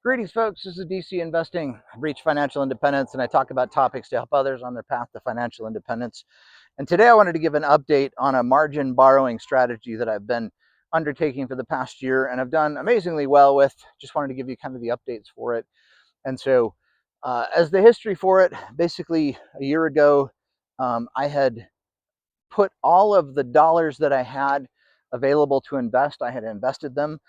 Greetings, folks. This is DC Investing. I've reached financial independence, and I talk about topics to help others on their path to financial independence. And today I wanted to give an update on a margin borrowing strategy that I've been undertaking for the past year and I've done amazingly well with. Just wanted to give you kind of the updates for it. And so, as the history for it, basically a year ago, I had put all of the dollars that I had available to invest, I had invested them.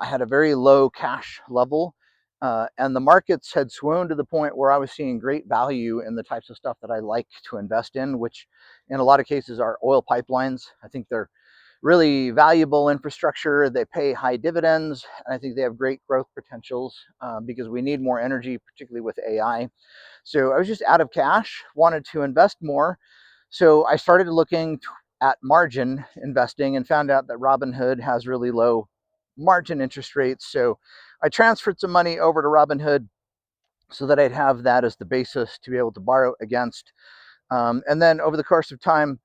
I had a very low cash level, and the markets had swooned to the point where I was seeing great value in the types of stuff that I like to invest in, which in a lot of cases are oil pipelines. I think they're really valuable infrastructure. They pay high dividends, and I think they have great growth potentials because we need more energy, particularly with AI. So I was just out of cash, wanted to invest more. So I started looking at margin investing and found out that Robinhood has really low margin interest rates. So I transferred some money over to Robinhood so that I'd have that as the basis to be able to borrow against. And then over the course of time,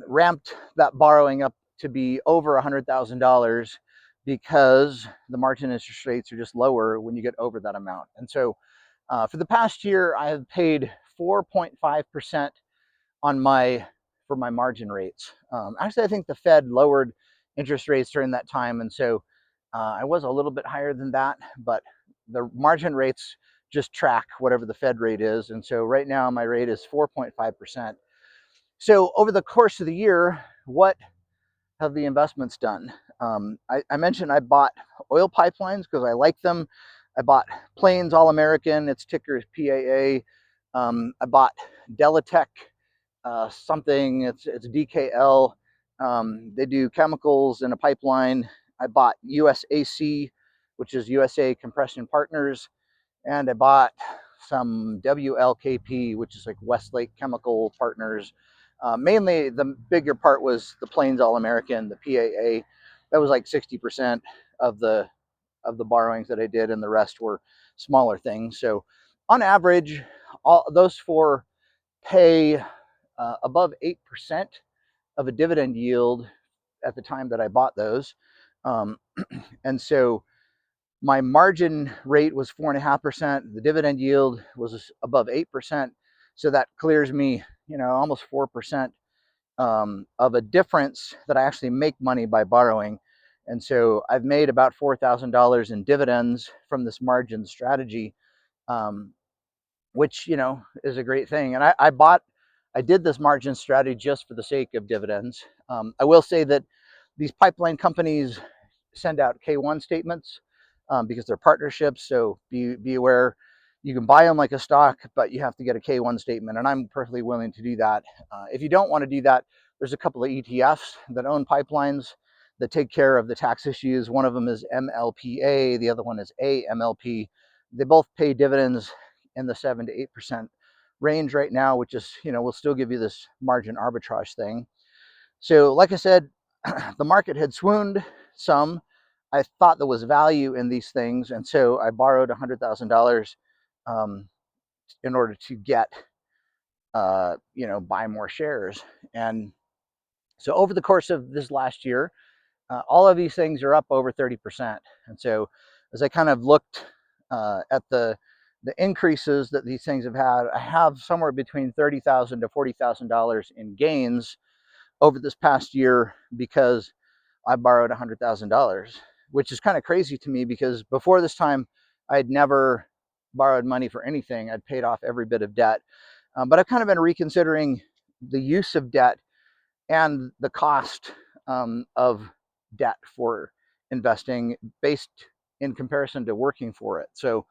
ramped that borrowing up to be over $100,000 because the margin interest rates are just lower when you get over that amount. And so for the past year, I have paid 4.5% on for my margin rates. Actually, I think the Fed lowered interest rates during that time, and so I was a little bit higher than that, but the margin rates just track whatever the Fed rate is, and so right now my rate is 4.5%. So over the course of the year, what have the investments done? I mentioned I bought oil pipelines because I like them. I bought Plains All American, its ticker is PAA. I bought Delatec, it's DKL. They do chemicals in a pipeline. I bought USAC, which is USA Compression Partners, and I bought some WLKP, which is like Westlake Chemical Partners. Mainly, the bigger part was the Plains All American, the PAA. That was like 60% of the borrowings that I did, and the rest were smaller things. So, on average, all those four pay above 8% of a dividend yield at the time that I bought those. Um, and so my margin rate was 4.5%. The dividend yield was above 8%. So that clears me, almost 4% of a difference that I actually make money by borrowing. And so I've made about $4,000 in dividends from this margin strategy, which, is a great thing. And I did this margin strategy just for the sake of dividends. I will say that these pipeline companies send out K1 statements because they're partnerships. So be aware. You can buy them like a stock, but you have to get a K1 statement, and I'm perfectly willing to do that. If you don't want to do that, there's a couple of ETFs that own pipelines that take care of the tax issues. One of them is MLPA, the other one is AMLP. They both pay dividends in the 7 to 8% range right now, which is, will still give you this margin arbitrage thing. So, like I said, the market had swooned some. I thought there was value in these things, and so I borrowed $100,000 in order to get, buy more shares. And so, over the course of this last year, all of these things are up over 30%. And so, as I kind of looked at the increases that these things have had, I have somewhere between $30,000 to $40,000 in gains over this past year because I borrowed $100,000, which is kind of crazy to me because before this time, I'd never borrowed money for anything. I'd paid off every bit of debt. But I've kind of been reconsidering the use of debt and the cost of debt for investing based in comparison to working for it. So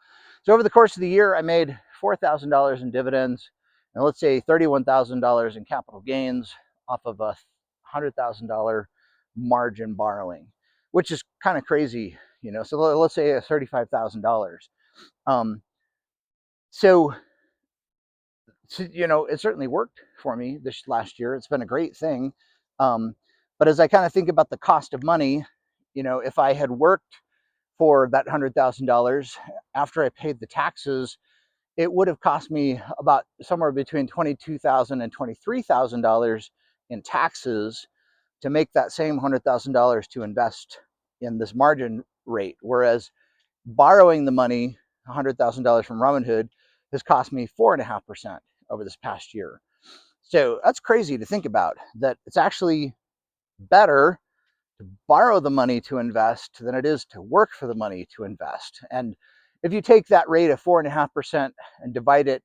over the course of the year, I made $4,000 in dividends, and let's say $31,000 in capital gains off of a $100,000 margin borrowing, which is kind of crazy, So let's say $35,000. So it certainly worked for me this last year. It's been a great thing. But as I kind of think about the cost of money, if I had worked for that $100,000 after I paid the taxes, it would have cost me about somewhere between $22,000 and $23,000 in taxes to make that same $100,000 to invest in this margin rate. Whereas borrowing the money, $100,000 from Robinhood, has cost me 4.5% over this past year. So that's crazy to think about, that it's actually better to borrow the money to invest than it is to work for the money to invest. And if you take that rate of 4.5% and divide it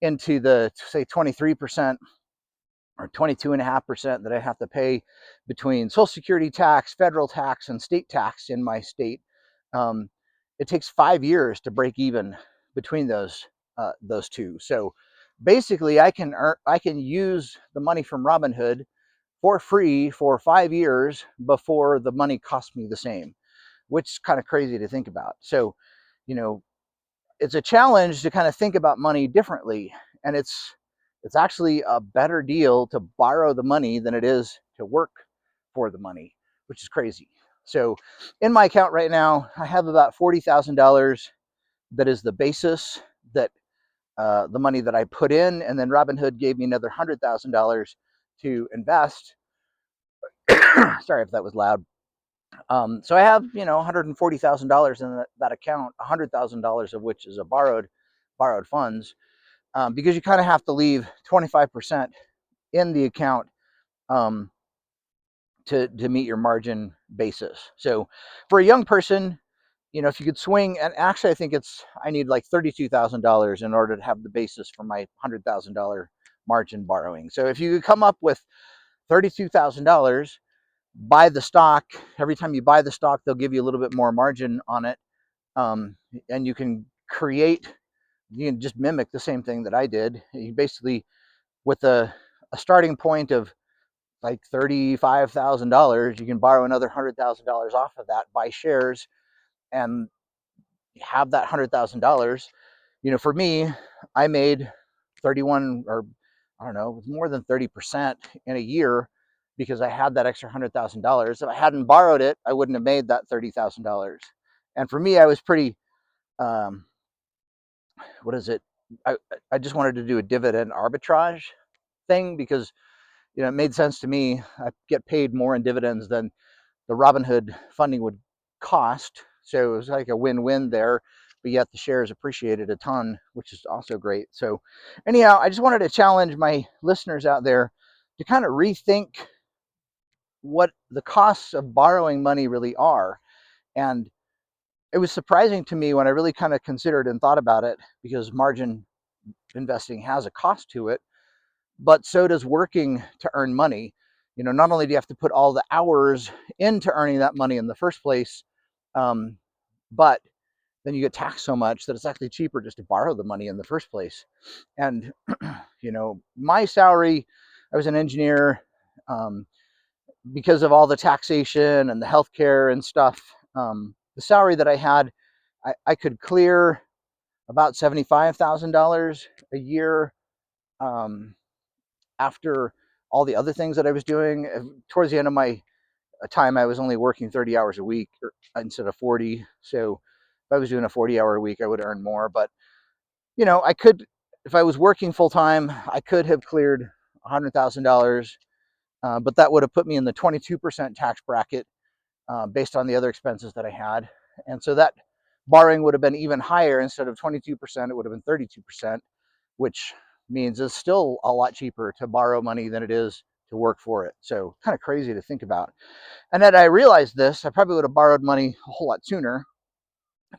into the, say, 23% or 22.5% that I have to pay between Social Security tax, federal tax, and state tax in my state, um, it takes 5 years to break even between those two. So basically, I can use the money from Robinhood for free for 5 years before the money costs me the same, which is kind of crazy to think about. So, you know, it's a challenge to kind of think about money differently, and it's actually a better deal to borrow the money than it is to work for the money, which is crazy. So in my account right now, I have about $40,000 that is the basis, that the money that I put in, and then Robinhood gave me another $100,000 to invest. Sorry if that was loud. So I have, $140,000 in that account, $100,000 of which is a borrowed funds, because you kind of have to leave 25% in the account, um, to meet your margin basis. So for a young person, if you could swing, and actually I need like $32,000 in order to have the basis for my $100,000 margin borrowing. So if you could come up with $32,000, buy the stock. Every time you buy the stock, they'll give you a little bit more margin on it, and you can just mimic the same thing that I did. You basically, with a starting point of like $35,000, you can borrow another $100,000 off of that, buy shares, and have that $100,000. For me, I made 31, or I don't know, more than 30% in a year, because I had that extra $100,000. If I hadn't borrowed it, I wouldn't have made that $30,000. And for me, I was pretty, um, what is it? I just wanted to do a dividend arbitrage thing, because it made sense to me. I get paid more in dividends than the Robinhood funding would cost. So it was like a win-win there, but yet the shares appreciated a ton, which is also great. So anyhow, I just wanted to challenge my listeners out there to kind of rethink what the costs of borrowing money really are. And it was surprising to me when I really kind of considered and thought about it, because margin investing has a cost to it, but so does working to earn money. Not only do you have to put all the hours into earning that money in the first place, um, but then you get taxed so much that it's actually cheaper just to borrow the money in the first place. And my salary, I was an engineer, um, because of all the taxation and the healthcare and stuff. The salary that I had, I could clear about $75,000 a year, after all the other things that I was doing. Towards the end of my time, I was only working 30 hours a week, instead of 40. So if I was doing a 40-hour week, I would earn more. But I could, if I was working full time, I could have cleared $100,000, but that would have put me in the 22% tax bracket, based on the other expenses that I had. And so that borrowing would have been even higher. Instead of 22%, it would have been 32%, which means it's still a lot cheaper to borrow money than it is to work for it. So kind of crazy to think about. And had I realized this, I probably would have borrowed money a whole lot sooner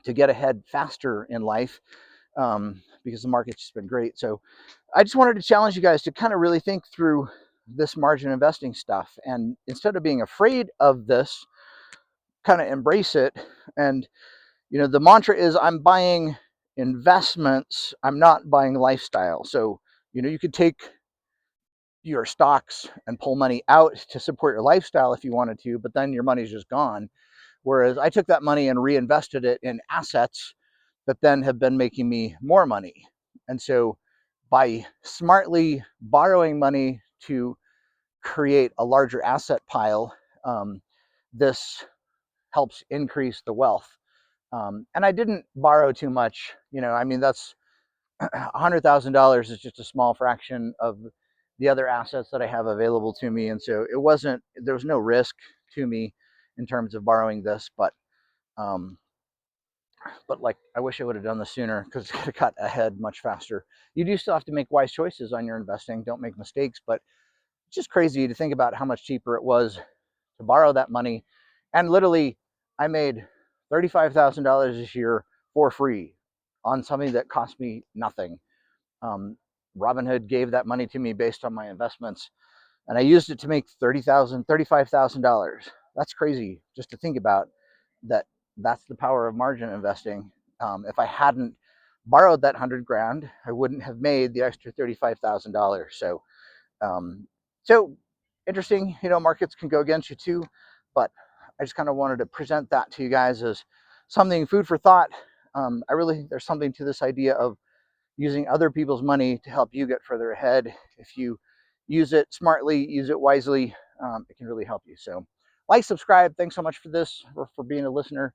to get ahead faster in life, because the market's just been great. So I just wanted to challenge you guys to kind of really think through this margin investing stuff. And instead of being afraid of this, kind of embrace it. And, the mantra is, I'm buying investments, I'm not buying lifestyle. So, you could take your stocks and pull money out to support your lifestyle if you wanted to, but then your money's just gone. Whereas I took that money and reinvested it in assets that then have been making me more money. And so by smartly borrowing money to create a larger asset pile, this helps increase the wealth. And I didn't borrow too much. That's $100,000 is just a small fraction of the other assets that I have available to me. And so there was no risk to me in terms of borrowing this. But But like, I wish I would have done this sooner because it could have got ahead much faster. You do still have to make wise choices on your investing. Don't make mistakes, but it's just crazy to think about how much cheaper it was to borrow that money. And literally, I made $35,000 this year for free on something that cost me nothing. Um, Robinhood gave that money to me based on my investments, and I used it to make $35,000. That's crazy just to think about. That that's the power of margin investing. If I hadn't borrowed that 100 grand, I wouldn't have made the extra $35,000. Um, so interesting. Markets can go against you too, but I just kind of wanted to present that to you guys as something food for thought. I really think there's something to this idea of using other people's money to help you get further ahead. If you use it smartly, use it wisely, it can really help you. So like, subscribe. Thanks so much for this, for being a listener,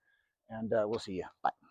and we'll see you. Bye.